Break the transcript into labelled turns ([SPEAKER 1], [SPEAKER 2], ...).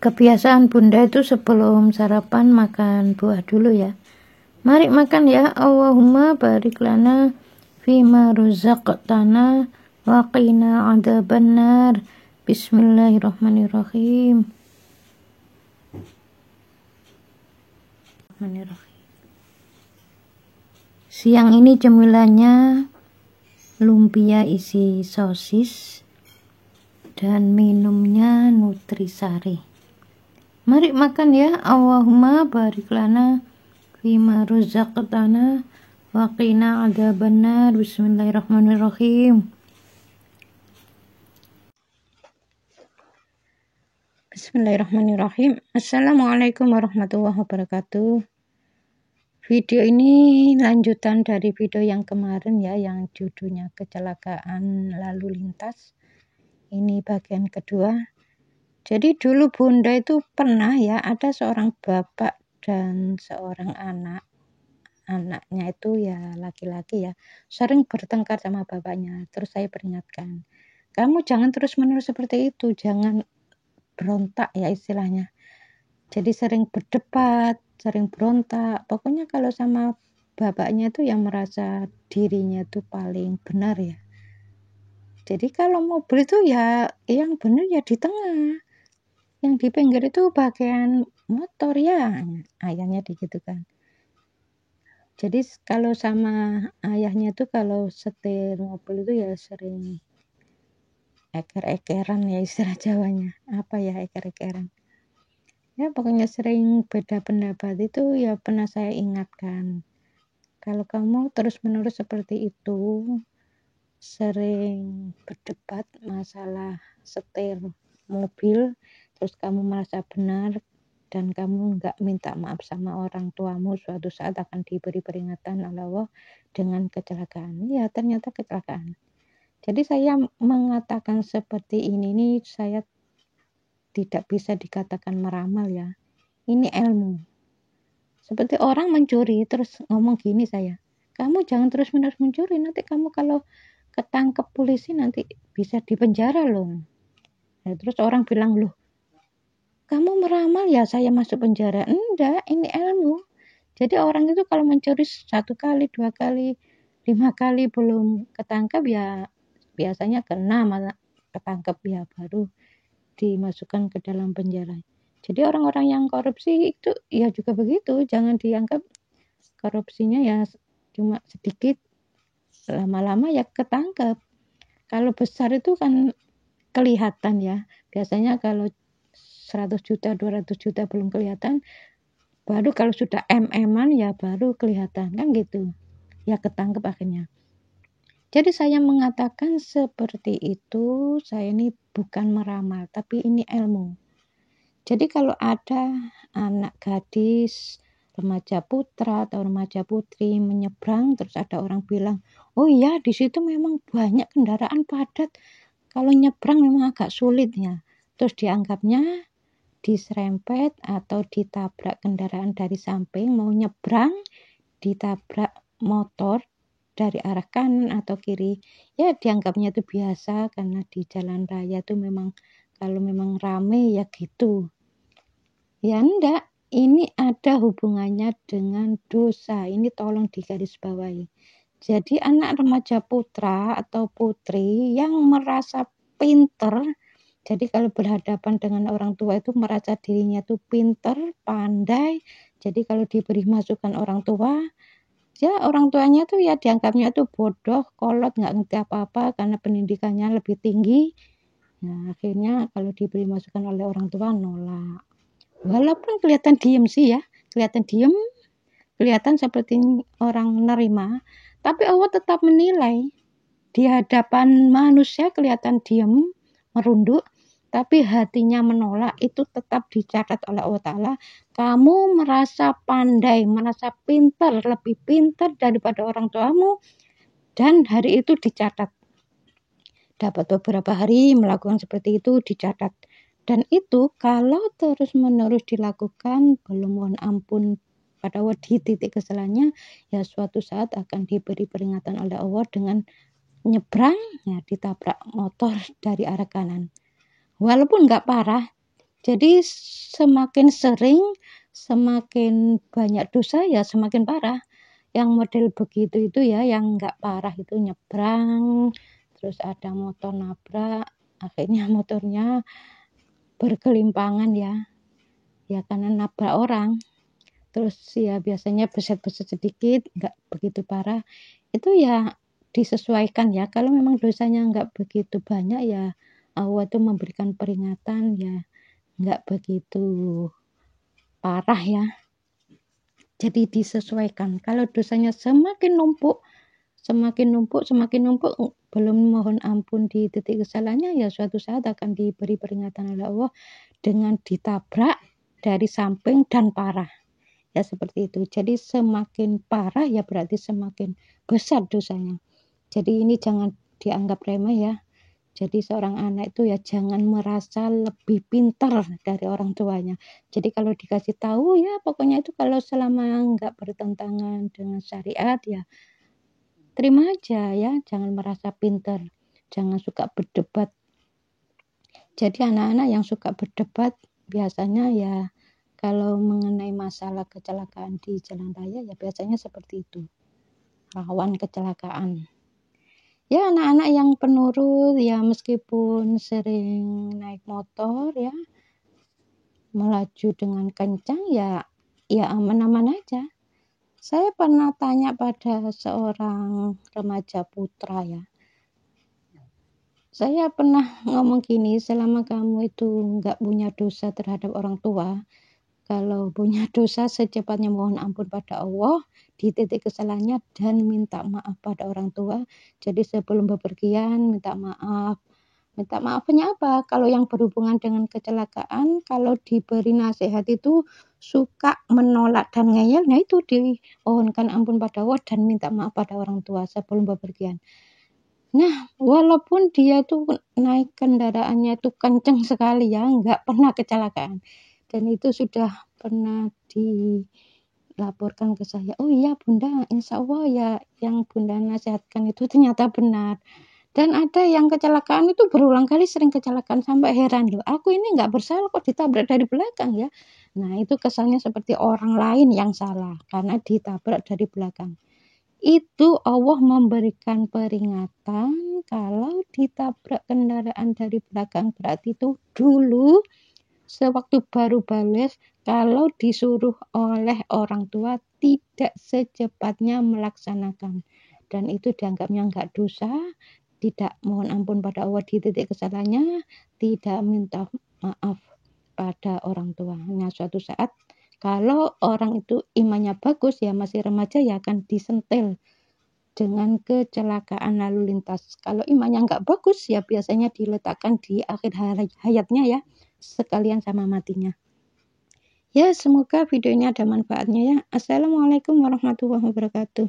[SPEAKER 1] Kebiasaan bunda itu sebelum sarapan makan buah dulu ya. Mari makan ya. Allahumma barik lana fima razaqtana wa qina adzabannar. Bismillahirrahmanirrahim. Siang ini cemilannya lumpia isi sosis dan minumnya nutrisari. Mari makan ya. Allahumma barik lana fima razaqtana wa qina adzabannar. Bismillahirrahmanirrahim. Bismillahirrahmanirrahim. Assalamualaikum warahmatullahi wabarakatuh. Video ini lanjutan dari video yang kemarin ya, yang judulnya kecelakaan lalu lintas. Ini bagian kedua. Jadi dulu bunda itu pernah ya, ada seorang bapak dan seorang anak. Anaknya itu ya laki-laki ya, sering bertengkar sama bapaknya. Terus saya peringatkan, kamu jangan terus-menerus seperti itu, jangan berontak ya istilahnya. Jadi sering berdebat, sering berontak. Pokoknya kalau sama bapaknya itu yang merasa dirinya itu paling benar ya. Jadi kalau mobil itu ya yang benar ya di tengah. Yang di pinggir itu bagian motor ya, ayahnya digitukan. Jadi kalau sama ayahnya itu kalau setir mobil itu ya sering eker-ekeran ya istilah Jawanya. Apa ya eker-ekeran? Ya pokoknya sering beda pendapat itu ya pernah saya ingatkan. Kalau kamu terus-menerus seperti itu, sering berdebat masalah setir mobil, terus kamu merasa benar dan kamu nggak minta maaf sama orang tuamu, suatu saat akan diberi peringatan oleh Allah dengan kecelakaan. Ya ternyata kecelakaan. Jadi saya mengatakan seperti ini nih, saya tidak bisa dikatakan meramal ya. Ini ilmu. Seperti orang mencuri terus ngomong gini saya, kamu jangan terus-menerus mencuri, nanti kamu kalau ketangkep polisi nanti bisa dipenjara loh. Nah, terus orang bilang, loh kamu meramal ya saya masuk penjara? Enggak, ini ilmu. Jadi orang itu kalau mencuri 1 kali, 2 kali, 5 kali belum ketangkap ya biasanya kena, malah ketangkep ya baru dimasukkan ke dalam penjara. Jadi orang-orang yang korupsi itu ya juga begitu, jangan dianggap korupsinya ya cuma sedikit, lama-lama ya ketangkep. Kalau besar itu kan kelihatan ya, biasanya kalau 100 juta, 200 juta belum kelihatan, baru kalau sudah MM-an ya baru kelihatan, kan gitu. Ya ketangkep akhirnya. Jadi saya mengatakan seperti itu, saya ini bukan meramal, tapi ini ilmu. Jadi kalau ada anak gadis, remaja putra atau remaja putri menyeberang, terus ada orang bilang, oh iya di situ memang banyak kendaraan padat, kalau nyebrang memang agak sulit ya. Terus dianggapnya diserempet atau ditabrak kendaraan dari samping, mau nyebrang ditabrak motor dari arah kanan atau kiri, ya dianggapnya itu biasa karena di jalan raya itu memang kalau memang rame ya gitu. Ya enggak, ini ada hubungannya dengan dosa. Ini tolong digarisbawahi. Jadi anak remaja putra atau putri yang merasa pinter, jadi kalau berhadapan dengan orang tua itu merasa dirinya itu pinter, pandai. Jadi kalau diberi masukan orang tua, ya orang tuanya tuh ya dianggapnya tuh bodoh, kolot, nggak ngerti apa-apa karena pendidikannya lebih tinggi. Nah akhirnya kalau diberi masukan oleh orang tua nolak. Walaupun kelihatan diem sih ya, kelihatan diem, kelihatan seperti orang nerima, tapi Allah tetap menilai. Di hadapan manusia kelihatan diem, merunduk, tapi hatinya menolak, itu tetap dicatat oleh Allah Ta'ala. Kamu merasa pandai, merasa pintar, lebih pintar daripada orang tuamu, dan hari itu dicatat. Dapat beberapa hari melakukan seperti itu, dicatat. Dan itu kalau terus-menerus dilakukan, belum mohon ampun pada Allah di titik kesalahannya, ya suatu saat akan diberi peringatan oleh Allah dengan nyebrang, ya ditabrak motor dari arah kanan. Walaupun nggak parah, Jadi semakin sering, semakin banyak dosa ya semakin parah. Yang model begitu itu ya, yang nggak parah itu nyebrang, terus ada motor nabrak, akhirnya motornya bergelimpangan ya karena nabrak orang. Terus ya biasanya beset-beset sedikit, nggak begitu parah. Itu ya disesuaikan ya. Kalau memang dosanya nggak begitu banyak ya Allah tuh memberikan peringatan ya nggak begitu parah ya. Jadi disesuaikan. Kalau dosanya semakin numpuk, belum mohon ampun di titik kesalahannya ya suatu saat akan diberi peringatan oleh Allah dengan ditabrak dari samping dan parah. Ya seperti itu. Jadi semakin parah ya berarti semakin besar dosanya. Jadi ini jangan dianggap remeh ya. Jadi seorang anak itu ya jangan merasa lebih pintar dari orang tuanya. Jadi kalau dikasih tahu ya pokoknya itu kalau selama nggak bertentangan dengan syariat ya terima aja ya. Jangan merasa pintar. Jangan suka berdebat. Jadi anak-anak yang suka berdebat biasanya ya kalau mengenai masalah kecelakaan di jalan raya ya biasanya seperti itu. Rawan kecelakaan. Ya anak-anak yang penurut ya meskipun sering naik motor ya melaju dengan kencang ya aman-aman aja. Saya pernah tanya pada seorang remaja putra ya. Saya pernah ngomong gini, selama kamu itu nggak punya dosa terhadap orang tua, kalau punya dosa secepatnya mohon ampun pada Allah di titik kesalahannya dan minta maaf pada orang tua. Jadi sebelum bepergian minta maaf. Minta maafnya apa? Kalau yang berhubungan dengan kecelakaan, kalau diberi nasihat itu suka menolak dan ngeyel, nah itu dimohonkan ampun pada Allah dan minta maaf pada orang tua sebelum bepergian. Nah, walaupun dia tuh naik kendaraannya itu kenceng sekali ya, nggak pernah kecelakaan. Dan itu sudah pernah dilaporkan ke saya. Oh iya Bunda, insya Allah ya yang Bunda nasihatkan itu ternyata benar. Dan ada yang kecelakaan itu berulang kali sering kecelakaan sampai heran loh. Aku ini nggak bersalah kok ditabrak dari belakang ya. Nah itu kesannya seperti orang lain yang salah karena ditabrak dari belakang. Itu Allah memberikan peringatan kalau ditabrak kendaraan dari belakang berarti itu dulu sewaktu baru balik kalau disuruh oleh orang tua tidak secepatnya melaksanakan dan itu dianggapnya enggak dosa, tidak mohon ampun pada Allah di titik kesalahannya, tidak minta maaf pada orang tua. Nah suatu saat kalau orang itu imannya bagus ya masih remaja ya akan disentil dengan kecelakaan lalu lintas. Kalau imannya nggak bagus ya biasanya diletakkan di akhir hayatnya ya sekalian sama matinya. Ya semoga video ini ada manfaatnya ya. Assalamualaikum warahmatullahi wabarakatuh.